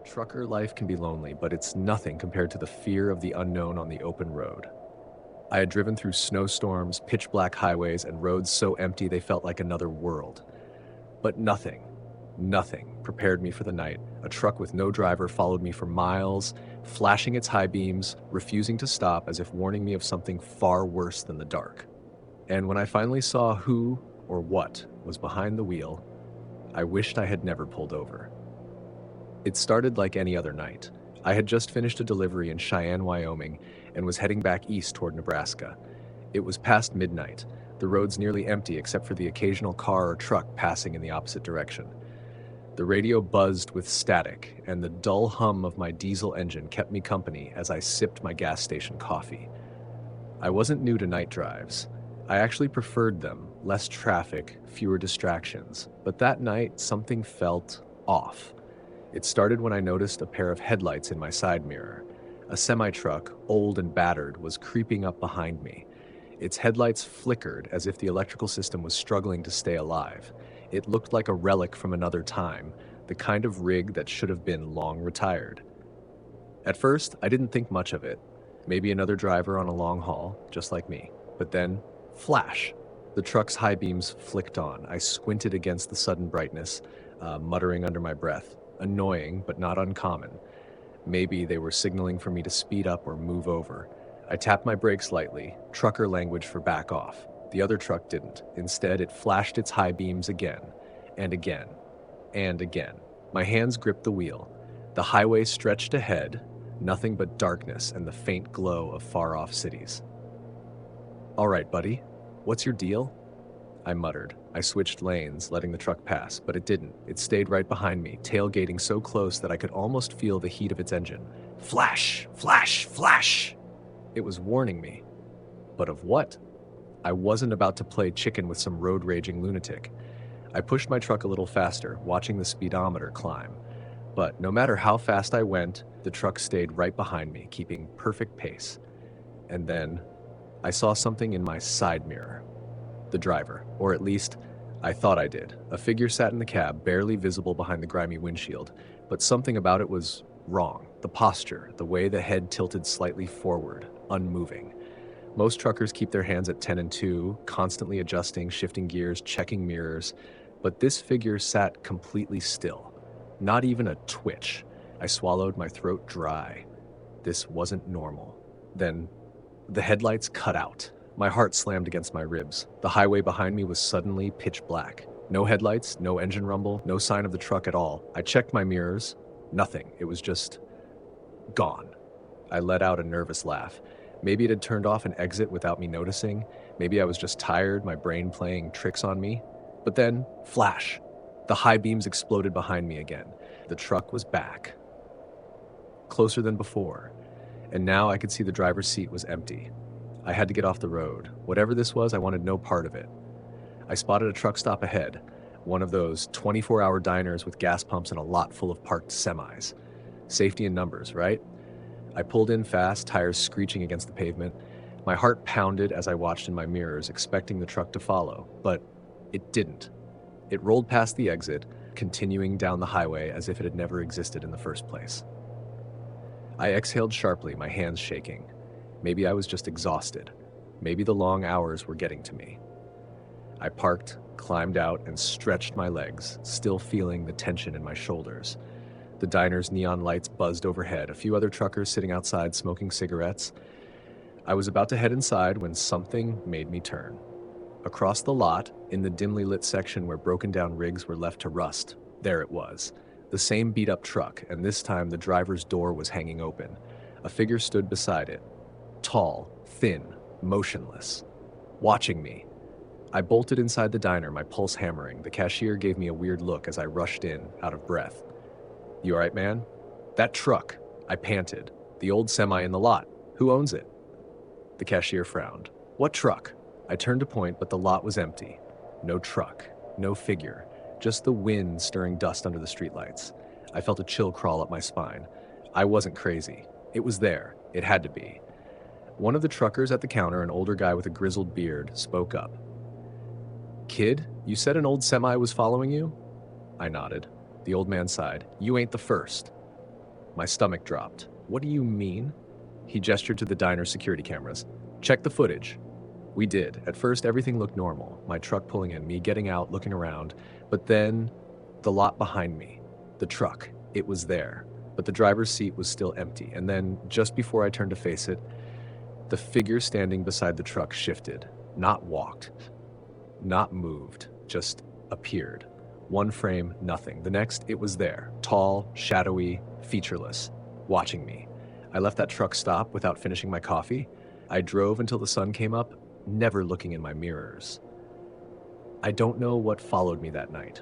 Trucker life can be lonely, but it's nothing compared to the fear of the unknown on the open road. I had driven through snowstorms, pitch black highways, and roads so empty they felt like another world. But nothing prepared me for the night. A truck with no driver followed me for miles, flashing its high beams, refusing to stop as if warning me of something far worse than the dark. And when I finally saw who or what was behind the wheel, I wished I had never pulled over. It started like any other night. I had just finished a delivery in Cheyenne, Wyoming, and was heading back east toward Nebraska. It was past midnight, the roads nearly empty except for the occasional car or truck passing in the opposite direction. The radio buzzed with static, and the dull hum of my diesel engine kept me company as I sipped my gas station coffee. I wasn't new to night drives. I actually preferred them, less traffic, fewer distractions. But that night, something felt off. It started when I noticed a pair of headlights in my side mirror. A semi-truck, old and battered, was creeping up behind me. Its headlights flickered as if the electrical system was struggling to stay alive. It looked like a relic from another time, the kind of rig that should have been long retired. At first, I didn't think much of it. Maybe another driver on a long haul, just like me. But then, flash! The truck's high beams flicked on. I squinted against the sudden brightness, muttering under my breath. Annoying, but not uncommon. Maybe they were signaling for me to speed up or move over. I tapped my brakes lightly, trucker language for back off. The other truck didn't. Instead, it flashed its high beams again, and again, and again. My hands gripped the wheel. The highway stretched ahead, nothing but darkness and the faint glow of far-off cities. "All right, buddy, what's your deal?" I muttered. I switched lanes, letting the truck pass, but it didn't. It stayed right behind me, tailgating so close that I could almost feel the heat of its engine. Flash! Flash! Flash! It was warning me. But of what? I wasn't about to play chicken with some road-raging lunatic. I pushed my truck a little faster, watching the speedometer climb. But no matter how fast I went, the truck stayed right behind me, keeping perfect pace. And then, I saw something in my side mirror. The driver, or at least, I thought I did. A figure sat in the cab, barely visible behind the grimy windshield, but something about it was wrong. The posture, the way the head tilted slightly forward, unmoving. Most truckers keep their hands at 10 and 2, constantly adjusting, shifting gears, checking mirrors, but this figure sat completely still. Not even a twitch. I swallowed, my throat dry. This wasn't normal. Then, the headlights cut out. My heart slammed against my ribs. The highway behind me was suddenly pitch black. No headlights, no engine rumble, no sign of the truck at all. I checked my mirrors. Nothing. It was just gone. I let out a nervous laugh. Maybe it had turned off an exit without me noticing. Maybe I was just tired, my brain playing tricks on me. But then, flash! The high beams exploded behind me again. The truck was back. Closer than before. And now I could see the driver's seat was empty. I had to get off the road. Whatever this was, I wanted no part of it. I spotted a truck stop ahead, one of those 24-hour diners with gas pumps and a lot full of parked semis. Safety in numbers, right? I pulled in fast, tires screeching against the pavement. My heart pounded as I watched in my mirrors, expecting the truck to follow, but it didn't. It rolled past the exit, continuing down the highway as if it had never existed in the first place. I exhaled sharply, my hands shaking. Maybe I was just exhausted. Maybe the long hours were getting to me. I parked, climbed out, and stretched my legs, still feeling the tension in my shoulders. The diner's neon lights buzzed overhead, a few other truckers sitting outside smoking cigarettes. I was about to head inside when something made me turn. Across the lot, in the dimly lit section where broken-down rigs were left to rust, there it was. The same beat-up truck, and this time the driver's door was hanging open. A figure stood beside it. Tall, thin, motionless, watching me. I bolted inside the diner, my pulse hammering. The cashier gave me a weird look as I rushed in, out of breath. "You all right, man?" "That truck," I panted. "The old semi in the lot. Who owns it?" The cashier frowned. "What truck?" I turned to point, but the lot was empty. No truck, no figure, just the wind stirring dust under the streetlights. I felt a chill crawl up my spine. I wasn't crazy. It was there. It had to be. One of the truckers at the counter, an older guy with a grizzled beard, spoke up. "Kid, you said an old semi was following you?" I nodded. The old man sighed. "You ain't the first." My stomach dropped. What do you mean? He gestured to the diner's security cameras. Check the footage. We did. At first, everything looked normal. My truck pulling in, me getting out, looking around. But then, the lot behind me. The truck. It was there. But the driver's seat was still empty. And then, just before I turned to face it, the figure standing beside the truck shifted. Not walked. Not moved. Just appeared. One frame, nothing. The next, it was there. Tall, shadowy, featureless. Watching me. I left that truck stop without finishing my coffee. I drove until the sun came up, never looking in my mirrors. I don't know what followed me that night.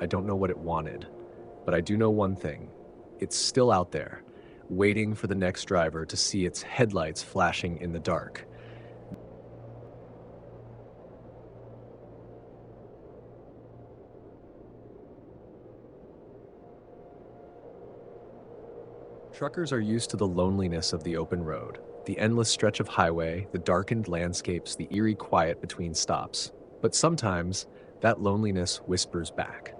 I don't know what it wanted. But I do know one thing. It's still out there, waiting for the next driver to see its headlights flashing in the dark. Truckers are used to the loneliness of the open road, the endless stretch of highway, the darkened landscapes, the eerie quiet between stops. But sometimes, that loneliness whispers back.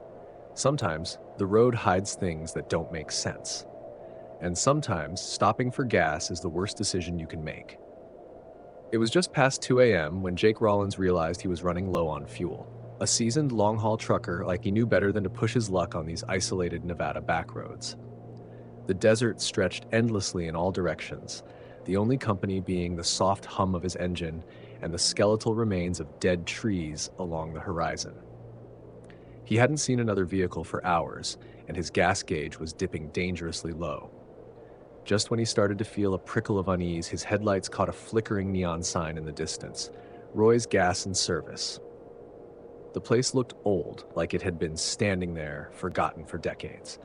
Sometimes, the road hides things that don't make sense. And sometimes, stopping for gas is the worst decision you can make. It was just past 2 a.m. when Jake Rollins realized he was running low on fuel. A seasoned long-haul trucker like he knew better than to push his luck on these isolated Nevada backroads. The desert stretched endlessly in all directions, the only company being the soft hum of his engine and the skeletal remains of dead trees along the horizon. He hadn't seen another vehicle for hours, and his gas gauge was dipping dangerously low. Just when he started to feel a prickle of unease, his headlights caught a flickering neon sign in the distance. Roy's Gas and Service. The place looked old, like it had been standing there, forgotten for decades.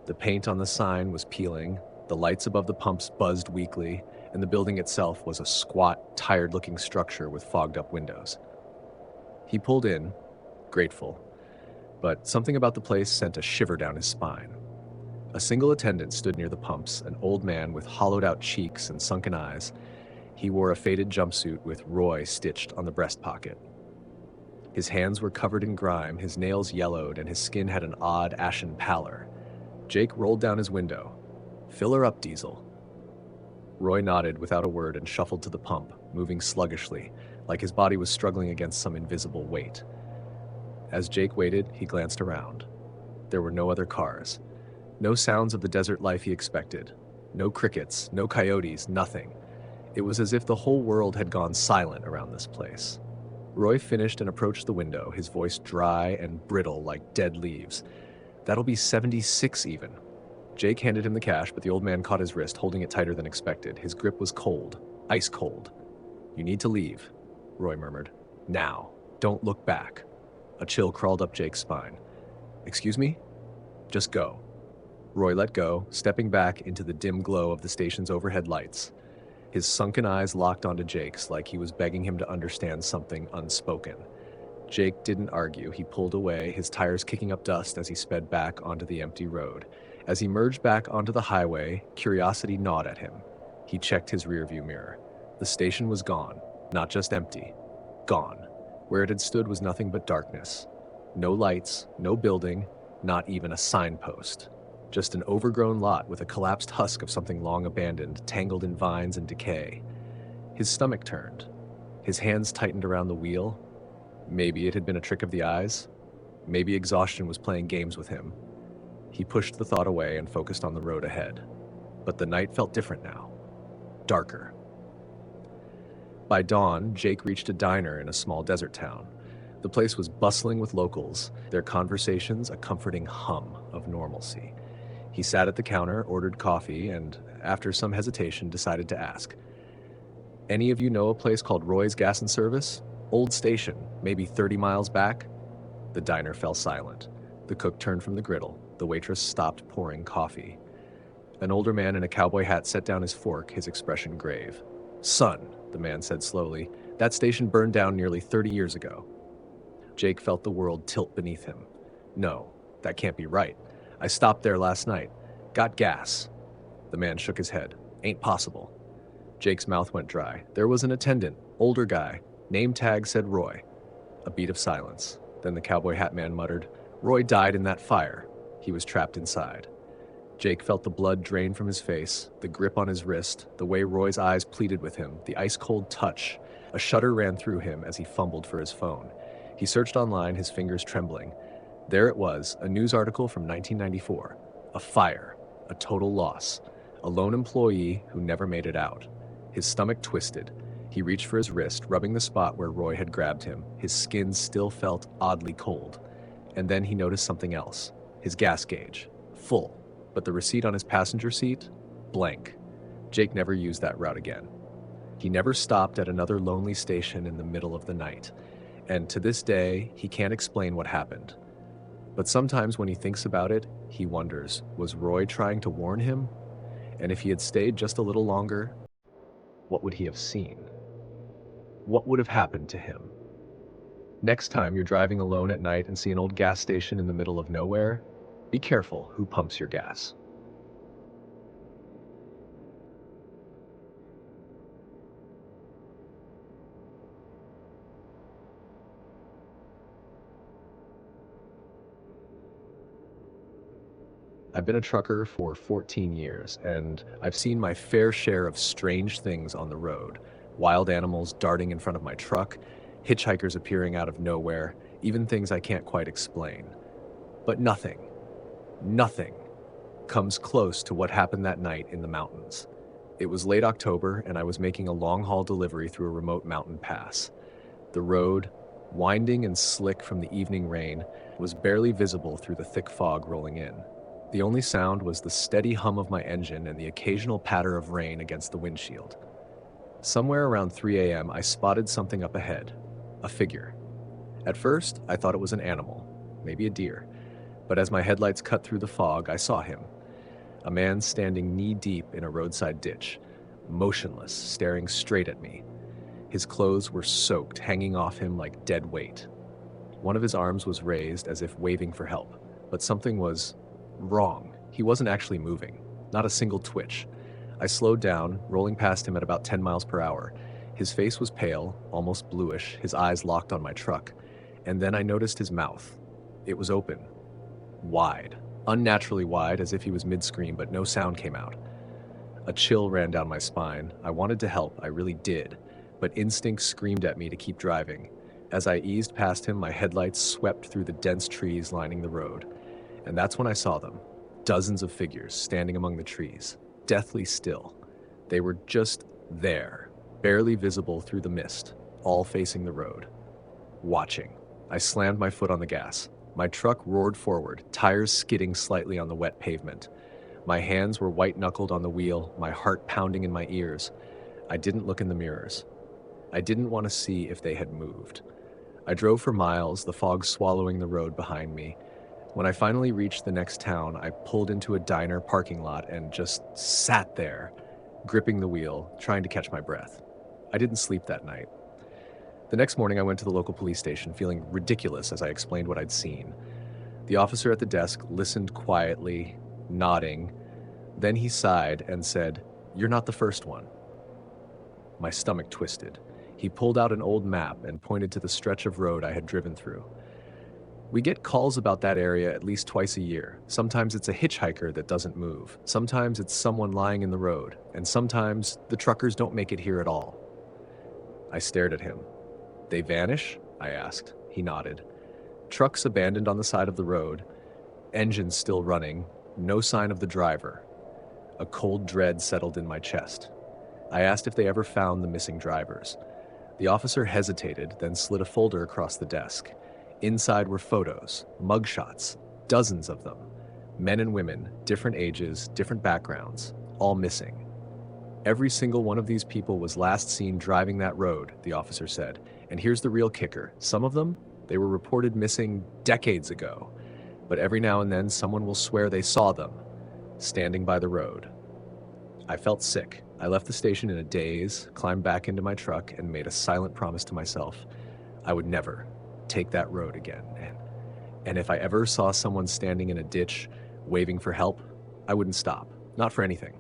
The paint on the sign was peeling, the lights above the pumps buzzed weakly, and the building itself was a squat, tired-looking structure with fogged-up windows. He pulled in, grateful, but something about the place sent a shiver down his spine. A single attendant stood near the pumps, an old man with hollowed-out cheeks and sunken eyes. He wore a faded jumpsuit with Roy stitched on the breast pocket. His hands were covered in grime, his nails yellowed, and his skin had an odd ashen pallor. Jake rolled down his window. "Fill her up, Diesel." Roy nodded without a word and shuffled to the pump, moving sluggishly, like his body was struggling against some invisible weight. As Jake waited, he glanced around. There were no other cars. No sounds of the desert life he expected. No crickets, no coyotes, nothing. It was as if the whole world had gone silent around this place. Roy finished and approached the window, his voice dry and brittle like dead leaves. "That'll be 76 even." Jake handed him the cash, but the old man caught his wrist, holding it tighter than expected. His grip was cold, ice cold. "You need to leave," Roy murmured. "Now. Don't look back." A chill crawled up Jake's spine. "Excuse me?" "Just go." Roy let go, stepping back into the dim glow of the station's overhead lights. His sunken eyes locked onto Jake's like he was begging him to understand something unspoken. Jake didn't argue. He pulled away, his tires kicking up dust as he sped back onto the empty road. As he merged back onto the highway, curiosity gnawed at him. He checked his rearview mirror. The station was gone, not just empty. Gone. Where it had stood was nothing but darkness. No lights, no building, not even a signpost. Just an overgrown lot with a collapsed husk of something long abandoned, tangled in vines and decay. His stomach turned. His hands tightened around the wheel. Maybe it had been a trick of the eyes. Maybe exhaustion was playing games with him. He pushed the thought away and focused on the road ahead. But the night felt different now. Darker. By dawn, Jake reached a diner in a small desert town. The place was bustling with locals, their conversations a comforting hum of normalcy. He sat at the counter, ordered coffee, and, after some hesitation, decided to ask, "Any of you know a place called Roy's Gas and Service? Old station, maybe 30 miles back?" The diner fell silent. The cook turned from the griddle. The waitress stopped pouring coffee. An older man in a cowboy hat set down his fork, his expression grave. "Son," the man said slowly, "that station burned down nearly 30 years ago." Jake felt the world tilt beneath him. "No, that can't be right. I stopped there last night. Got gas." The man shook his head. "Ain't possible." Jake's mouth went dry. "There was an attendant, older guy. Name tag said Roy." A beat of silence. Then the cowboy hat man muttered, "Roy died in that fire. He was trapped inside." Jake felt the blood drain from his face, the grip on his wrist, the way Roy's eyes pleaded with him, the ice-cold touch. A shudder ran through him as he fumbled for his phone. He searched online, his fingers trembling. There it was, a news article from 1994. A fire, a total loss, a lone employee who never made it out. His stomach twisted. He reached for his wrist, rubbing the spot where Roy had grabbed him. His skin still felt oddly cold. And then he noticed something else. His gas gauge, full. But the receipt on his passenger seat, blank. Jake never used that route again. He never stopped at another lonely station in the middle of the night. And to this day, he can't explain what happened. But sometimes when he thinks about it, he wonders, was Roy trying to warn him? And if he had stayed just a little longer, what would he have seen? What would have happened to him? Next time you're driving alone at night and see an old gas station in the middle of nowhere, be careful who pumps your gas. I've been a trucker for 14 years, and I've seen my fair share of strange things on the road. Wild animals darting in front of my truck, hitchhikers appearing out of nowhere, even things I can't quite explain. But nothing comes close to what happened that night in the mountains. It was late October, and I was making a long-haul delivery through a remote mountain pass. The road, winding and slick from the evening rain, was barely visible through the thick fog rolling in. The only sound was the steady hum of my engine and the occasional patter of rain against the windshield. Somewhere around 3 a.m., I spotted something up ahead, a figure. At first, I thought it was an animal, maybe a deer. But as my headlights cut through the fog, I saw him. A man standing knee-deep in a roadside ditch, motionless, staring straight at me. His clothes were soaked, hanging off him like dead weight. One of his arms was raised as if waving for help, but something was wrong. He wasn't actually moving, not a single twitch. I slowed down, rolling past him at about 10 miles per hour. His face was pale, almost bluish, his eyes locked on my truck. And then I noticed his mouth. It was open. Wide, unnaturally wide, as if he was mid-scream, but no sound came out. A chill ran down my spine. I wanted to help, I really did, but instinct screamed at me to keep driving. As I eased past him, my headlights swept through the dense trees lining the road. And that's when I saw them, dozens of figures standing among the trees, deathly still. They were just there, barely visible through the mist, all facing the road. Watching. I slammed my foot on the gas. My truck roared forward, tires skidding slightly on the wet pavement. My hands were white-knuckled on the wheel, my heart pounding in my ears. I didn't look in the mirrors. I didn't want to see if they had moved. I drove for miles, the fog swallowing the road behind me. When I finally reached the next town, I pulled into a diner parking lot and just sat there, gripping the wheel, trying to catch my breath. I didn't sleep that night. The next morning, I went to the local police station, feeling ridiculous as I explained what I'd seen. The officer at the desk listened quietly, nodding. Then he sighed and said, "You're not the first one." My stomach twisted. He pulled out an old map and pointed to the stretch of road I had driven through. We get calls about that area at least twice a year. Sometimes it's a hitchhiker that doesn't move. Sometimes it's someone lying in the road. And sometimes the truckers don't make it here at all. I stared at him. "They vanish?" I asked. He nodded. Trucks abandoned on the side of the road, engines still running, no sign of the driver. A cold dread settled in my chest. I asked if they ever found the missing drivers. The officer hesitated, then slid a folder across the desk. Inside were photos, mugshots, dozens of them. Men and women, different ages, different backgrounds, all missing. "Every single one of these people was last seen driving that road," the officer said. "And here's the real kicker. Some of them, they were reported missing decades ago. But every now and then someone will swear they saw them, standing by the road." I felt sick. I left the station in a daze, climbed back into my truck, and made a silent promise to myself. I would never take that road again. And if I ever saw someone standing in a ditch, waving for help, I wouldn't stop. Not for anything.